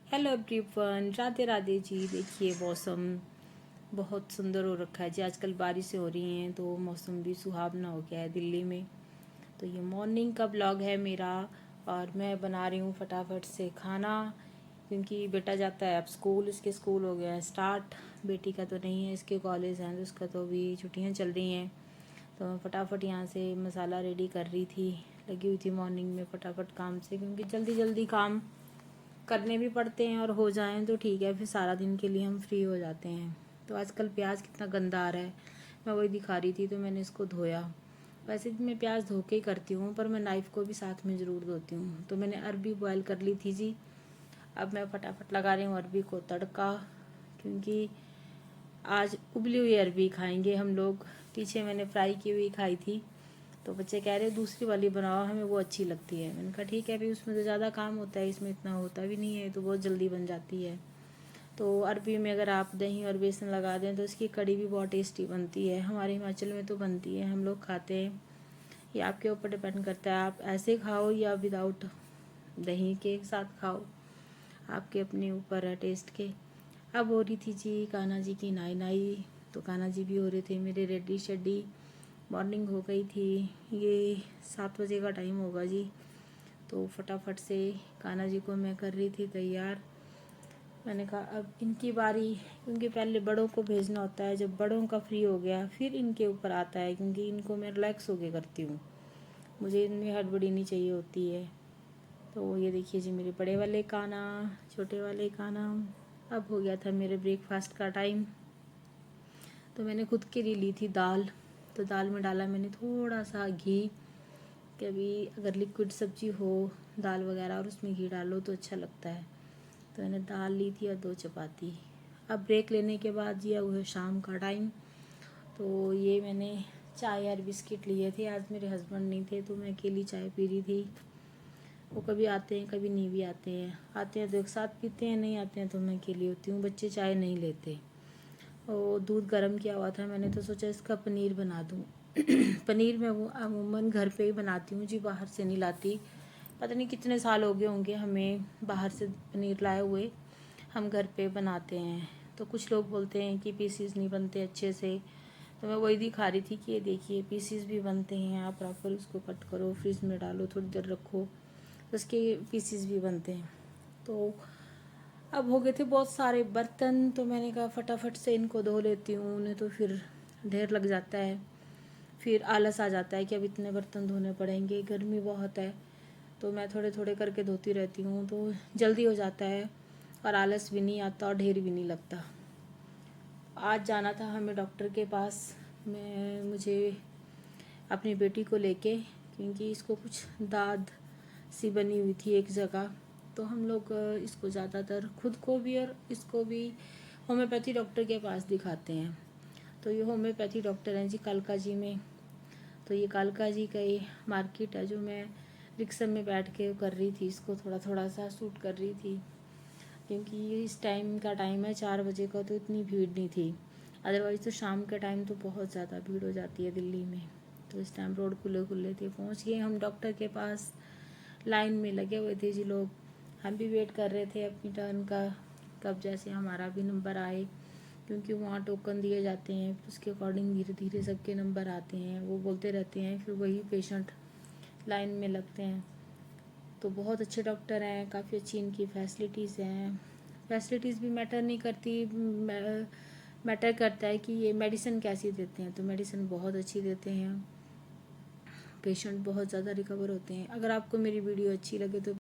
Hello everyone, Radhe Radhe ji. देखिए मौसम बहुत सुंदर हो रखा है जी। आजकल बारिशें हो रही हैं तो मौसम भी सुहावना हो गया है दिल्ली में। तो ये मॉर्निंग का ब्लॉग है मेरा और मैं बना रही हूँ फटाफट से खाना, क्योंकि बेटा जाता है अब स्कूल। इसके स्कूल हो गया है स्टार्ट। बेटी का तो नहीं है, इसके कॉलेज हैं तो उसका तो अभी छुट्टियाँ चल रही हैं। तो मैं फटाफट यहाँ से मसाला रेडी कर रही थी, लगी हुई थी मॉर्निंग में फटाफट काम से, क्योंकि जल्दी जल्दी काम करने भी पड़ते हैं और हो जाएं तो ठीक है, फिर सारा दिन के लिए हम फ्री हो जाते हैं। तो आजकल प्याज कितना गंदा आ रहा है, मैं वही दिखा रही थी तो मैंने इसको धोया। वैसे भी मैं प्याज धो के ही करती हूँ, पर मैं नाइफ़ को भी साथ में ज़रूर धोती हूँ। तो मैंने अरबी बॉयल कर ली थी जी। अब मैं फटाफट लगा रही हूँ अरबी को तड़का, क्योंकि आज उबली हुई अरबी खाएंगे हम लोग। पीछे मैंने फ्राई की हुई खाई थी तो बच्चे कह रहे दूसरी वाली बनाओ, हमें वो अच्छी लगती है। मैंने कहा ठीक है भाई, उसमें तो ज़्यादा काम होता है, इसमें इतना होता भी नहीं है, तो बहुत जल्दी बन जाती है। तो अरबी में अगर आप दही और बेसन लगा दें तो इसकी कड़ी भी बहुत टेस्टी बनती है। हमारे हिमाचल में तो बनती है, हम लोग खाते हैं। ये आपके ऊपर डिपेंड करता है, आप ऐसे खाओ या विदाउट दही के साथ खाओ, आपके अपने ऊपर है टेस्ट के। अब हो रही थी जी कान्हा जी की नाई नाई, तो कान्हा जी भी हो रहे थे मेरे रेडी शेडी। मॉर्निंग हो गई थी, ये 7 बजे का टाइम होगा जी। तो फटाफट से कान्हा जी को मैं कर रही थी तैयार। मैंने कहा अब इनकी बारी, क्योंकि पहले बड़ों को भेजना होता है, जब बड़ों का फ्री हो गया फिर इनके ऊपर आता है, क्योंकि इनको मैं रिलैक्स होके करती हूँ, मुझे इनमें हड़बड़ी नहीं चाहिए होती है। तो ये देखिए जी मेरे बड़े वाले कान्हा, छोटे वाले कान्हा। अब हो गया था मेरे ब्रेकफास्ट का टाइम। तो मैंने खुद के लिए ली थी दाल। तो दाल में डाला मैंने थोड़ा सा घी, कभी अगर लिक्विड सब्जी हो दाल वगैरह और उसमें घी डालो तो अच्छा लगता है। तो मैंने दाल ली थी और 2 चपाती। अब ब्रेक लेने के बाद जी अब शाम का टाइम। तो ये मैंने चाय और बिस्किट लिए थे। आज मेरे हस्बैंड नहीं थे तो मैं अकेली चाय पी रही थी। वो कभी आते हैं कभी नहीं भी आते हैं, आते हैं तो एक साथ पीते हैं, नहीं आते हैं तो मैं अकेली होती हूँ। बच्चे चाय नहीं लेते। और दूध गर्म किया हुआ था, मैंने तो सोचा इसका पनीर बना दूँ। पनीर मैं वो अमूमन घर पे ही बनाती हूँ जी, बाहर से नहीं लाती। पता नहीं कितने साल हो गए होंगे हमें बाहर से पनीर लाए हुए, हम घर पे बनाते हैं। तो कुछ लोग बोलते हैं कि पीसीज नहीं बनते अच्छे से, तो मैं वही दिखा रही थी कि ये देखिए पीसीज भी बनते हैं। आप प्रॉपर उसको कट करो, फ्रिज में डालो, थोड़ी देर रखो तो उसके पीसीज भी बनते हैं। तो अब हो गए थे बहुत सारे बर्तन, तो मैंने कहा फटाफट से इनको धो लेती हूँ, उन्हें तो फिर ढेर लग जाता है, फिर आलस आ जाता है कि अब इतने बर्तन धोने पड़ेंगे, गर्मी बहुत है। तो मैं थोड़े थोड़े करके धोती रहती हूँ तो जल्दी हो जाता है और आलस भी नहीं आता और ढेर भी नहीं लगता। आज जाना था हमें डॉक्टर के पास, मुझे अपनी बेटी को लेके, क्योंकि इसको कुछ दाद सी बनी हुई थी एक जगह। तो हम लोग इसको ज़्यादातर खुद को भी और इसको भी होम्योपैथी डॉक्टर के पास दिखाते हैं। तो ये होम्योपैथी डॉक्टर हैं जी कालका जी में। तो ये कालका जी का ये मार्केट है, जो मैं रिक्शा में बैठ के कर रही थी, इसको थोड़ा थोड़ा सा शूट कर रही थी, क्योंकि ये इस टाइम का टाइम है 4 बजे का, तो इतनी भीड़ नहीं थी। अदरवाइज़ तो शाम के टाइम तो बहुत ज़्यादा भीड़ हो जाती है दिल्ली में। तो इस टाइम रोड खुले खुले थे। पहुंच गए हम डॉक्टर के पास, लाइन में लगे हुए थे जी लोग। हम भी वेट कर रहे थे अपनी टर्न का, कब जैसे हमारा भी नंबर आए, क्योंकि वहाँ टोकन दिए जाते हैं, उसके अकॉर्डिंग धीरे धीरे सबके नंबर आते हैं, वो बोलते रहते हैं, फिर वही पेशेंट लाइन में लगते हैं। तो बहुत अच्छे डॉक्टर हैं, काफ़ी अच्छी इनकी फैसिलिटीज़ हैं। फैसिलिटीज़ भी मैटर नहीं करती, मैटर करता है कि ये मेडिसिन कैसी देते हैं। तो मेडिसिन बहुत अच्छी देते हैं, पेशेंट बहुत ज़्यादा रिकवर होते हैं। अगर आपको मेरी वीडियो अच्छी लगे तो